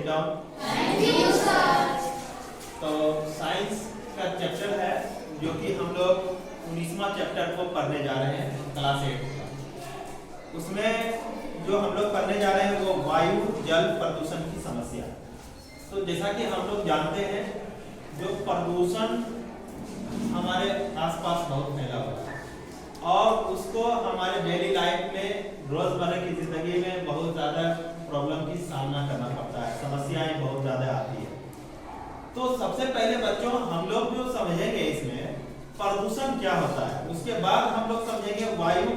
Down. Thank you sir. तो science का chapter है जो कि हम लोग 19वां चैप्टर को पढ़ने जा रहे हैं क्लास 8 का। उसमें जो हम लोग पढ़ने जा रहे हैं वो वायु जल प्रदूषण की समस्या। तो जैसा कि हम लोग जानते हैं जो प्रदूषण हमारे आसपास बहुत फैला हुआ है और उसको हमारे डेली लाइफ में रोजमर्रा की जिंदगी में बहुत ज़्यादा प्रॉब्लम की सामना करना पड़ता है, समस्याएं बहुत ज़्यादा आती है। तो सबसे पहले बच्चों हम लोग जो समझेंगे इसमें प्रदूषण क्या होता है, उसके बाद हम लोग समझेंगे वायु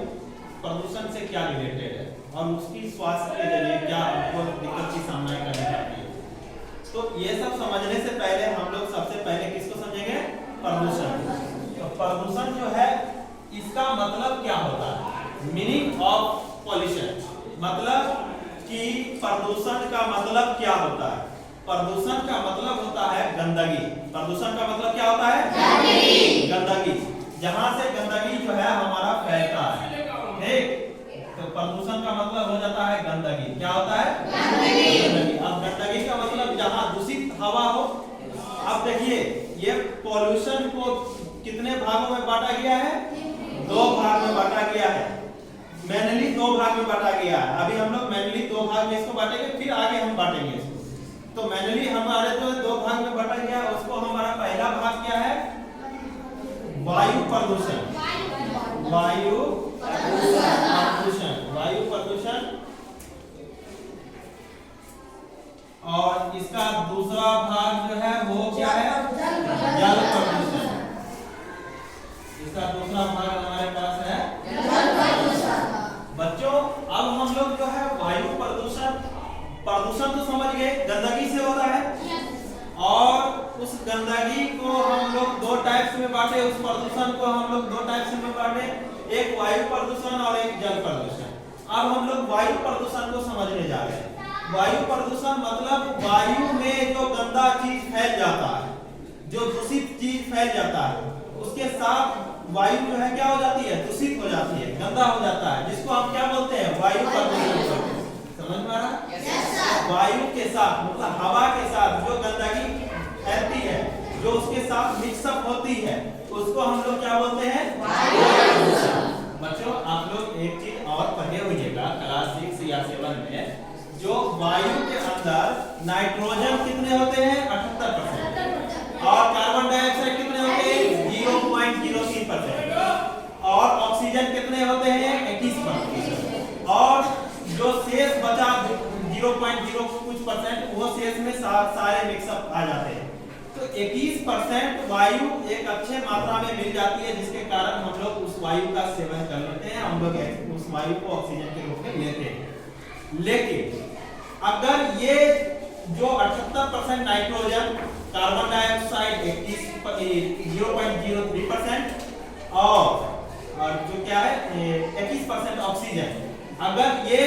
प्रदूषण से क्या रिलेटेड है और उसकी स्वास्थ्य के लिए क्या हमको दिक्कत की सामना करनी पड़ती है। तो ये सब समझने से पहले हम लोग सबसे पहले किसको समझेंगे? प्रदूषण। तो प्रदूषण जो है इसका मतलब क्या होता है? मीनिंग ऑफ पॉल्यूशन, मतलब कि प्रदूषण का मतलब क्या होता है? प्रदूषण का मतलब होता है गंदगी। प्रदूषण का मतलब क्या होता है? गंदगी। गंदगी, जहां से गंदगी जो है हमारा फैलता है, ठीक? तो प्रदूषण का मतलब हो जाता है गंदगी। क्या होता है? गंदगी। अब गंदगी का मतलब जहां दूषित हवा हो। अब देखिए ये पॉल्यूशन को कितने भागों में बांटा गया है? 2 भाग में बांटा गया है। मेनली 2 भाग में बांटा गया है। अभी हम लोग मेनली 2 भाग में इसको बांटेंगे, फिर आगे हम बांटेंगे इसको। तो मेनली हमारे जो 2 भाग में बांटा गया है उसको हमारा पहला भाग क्या है? वायु प्रदूषण। वायु प्रदूषण, वायु प्रदूषण। और इसका दूसरा भाग जो है वो क्या है? जल प्रदूषण। इसका दूसरा भाग हमारे पास है जल प्रदूषण। बच्चों अब हम लोग जो है वायु प्रदूषण, प्रदूषण तो समझ गए गंदगी से होता है और उस गंदगी को हम लोग 2 टाइप्स में बांटे। उस प्रदूषण को हम लोग 2 टाइप्स में बांटे, एक वायु प्रदूषण और एक जल प्रदूषण। अब हम लोग वायु प्रदूषण को समझने जा रहे हैं। वायु प्रदूषण मतलब वायु में जो गंदा चीज फैल जाता है, जो दूषित चीज फैल जाता है, उसके साथ वायु जो है क्या हो जाती है? दूषित हो जाती है, गंदा हो जाता है, जिसको हम क्या बोलते हैं? वायु प्रदूषण। समझ में आ रहा है? वायु के साथ मतलब हवा के साथ जो गंदगी फैलती है, जो उसके साथ मिक्सअप होती है, उसको हम लोग क्या बोलते हैं? वायु प्रदूषण। बच्चों आप लोग एक चीज और पढ़े होइएगा क्लास 6 या 7 में, जो वायु के अंदर नाइट्रोजन कितने होते हैं? 78% और कार्बन डाइऑक्साइड कितने होते हैं? 0.03% और ऑक्सीजन कितने होते हैं? 21% और जो शेष बचा 0.0 कुछ % वो शेष में सारे मिक्सअप आ जाते हैं। तो 21% वायु एक अच्छे मात्रा में मिल जाती है, जिसके कारण हम लोग उस वायु का सेवन कर लेते हैं, हम लोग उस वायु को ऑक्सीजन के रूप में लेते हैं। लेकिन अगर ये जो 78% नाइट्रोजन, कार्बन डाइऑक्साइड 0.03% और जो क्या है 21% ऑक्सीजन, अगर ये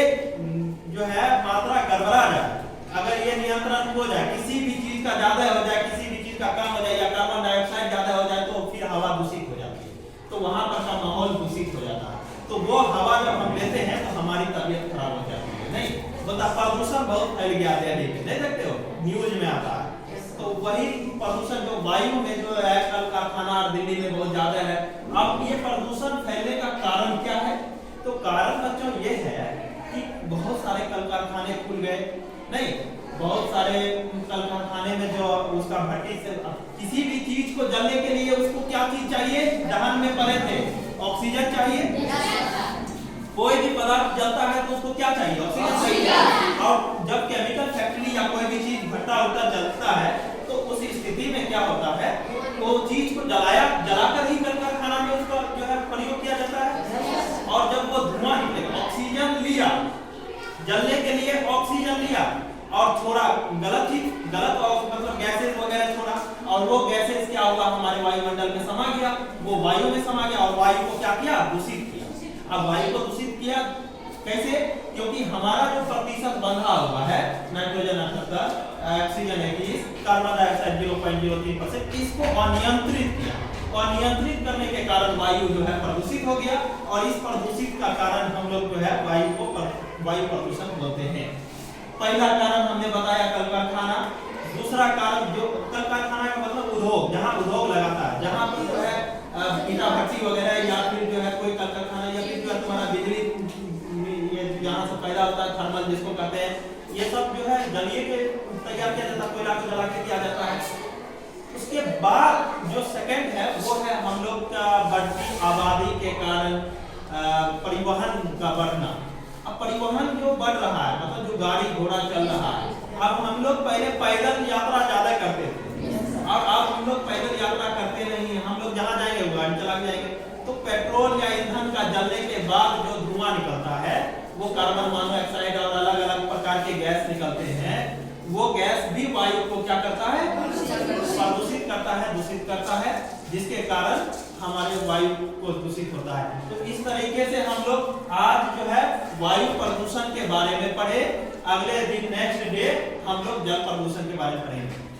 जो है मात्रा गड़बड़ा जाए, अगर ये नियंत्रण हो जाए, किसी भी चीज का ज्यादा हो जाए, किसी भी चीज का कम हो जाए या कार्बन डाइऑक्साइड ज्यादा हो जाए, तो फिर हवा दूषित हो जाती है, तो वहां पर का माहौल दूषित हो जाता है। तो वो हवा जब हम लेते हैं तो हमारी तबीयत खराब हो जाती है। नहीं बता, प्रदूषण बहुत फैल गया दिल्ली में, देख सकते हो न्यूज में आता है। तो वही प्रदूषण जो वायु में जो है कल कारखाना दिल्ली में बहुत ज्यादा है। अब ये प्रदूषण फैलने का कारण क्या है? तो कारण बच्चों ये है कि बहुत सारे कल कारखाने खुल गए। नहीं, बहुत सारे कल कारखाने में जो उसका भट्टी से किसी भी चीज को जलने के लिए उसको क्या चीज चाहिए? दहन में पड़े थे ऑक्सीजन चाहिए। कोई भी पदार्थ जलता है तो उसको क्या चाहिए? ऑक्सीजन चाहिए। और जब केमिकल फैक्ट्री या कोई भी चीज भट्टा उट्टा जलता है तो उस स्थिति में क्या होता है? वो चीज को जलाकर ही कल कारखाना में उसका जो है प्रयोग किया जाता है। और जब वो धुआं निकलेगा, ऑक्सीजन लिया जलने के लिए, ऑक्सीजन लिया और छोड़ा गलत चीज, गलत मतलब गैसेस वगैरह छोड़ा, और वो गैसेस क्या हुआ? हमारे वायुमंडल में समा गया, वो वायु में समा गया और वायु को क्या किया? दूषित किया। अब वायु को दूषित किया कैसे? क्योंकि हमारा जो प्रतिशत बंधा हुआ है नाइट्रोजन 78, ऑक्सीजन 21, कार्बन डाइऑक्साइड 0.03%, इसको अनियंत्रित किया। अनियंत्रित करने के कारण वायु जो है प्रदूषित हो गया और इस प्रदूषित का कारण हम लोग जो है वायु को वायु प्रदूषण बोलते हैं। पहला कारण हमने बताया कल कारखाना। दूसरा कारण जो कल कारखाना का मतलब उद्योग, जहाँ उद्योग लगाता है, जहाँ पर जो है ईटा भट्टी वगैरह या फिर जो है कोई कल कारखाना या फिर जो है तुम्हारा बिजली ये जहाँ से पैदा होता है थर्मल जिसको कहते हैं, ये सब जो है जलीय के तैयार किया जाता है, कोयला को जला के किया जाता है। उसके बाद जो सेकंड है वो है हम लोग का बढ़ती आबादी के कारण परिवहन का बढ़ना। अब परिवहन जो बढ़ रहा है मतलब जो गाड़ी घोड़ा चल रहा है, अब हम लोग पहले पैदल यात्रा ज्यादा करते थे और अब हम लोग पैदल यात्रा करते नहीं हैं। हम लोग जहाँ जाएंगे वो गाड़ी चला के जाएंगे। तो पेट्रोल या ईंधन का जलने के बाद जो धुआं निकलता है वो कार्बन मोनोऑक्साइड और अलग अलग प्रकार के गैस निकलते हैं। वो गैस भी वायु को क्या करता है, प्रदूषित करता है, दूषित करता है, जिसके कारण हमारे वायु को दूषित होता है। तो इस तरीके से हम लोग आज जो है वायु प्रदूषण के बारे में पढ़े। अगले दिन नेक्स्ट डे हम लोग जल प्रदूषण के बारे में पढ़ेंगे।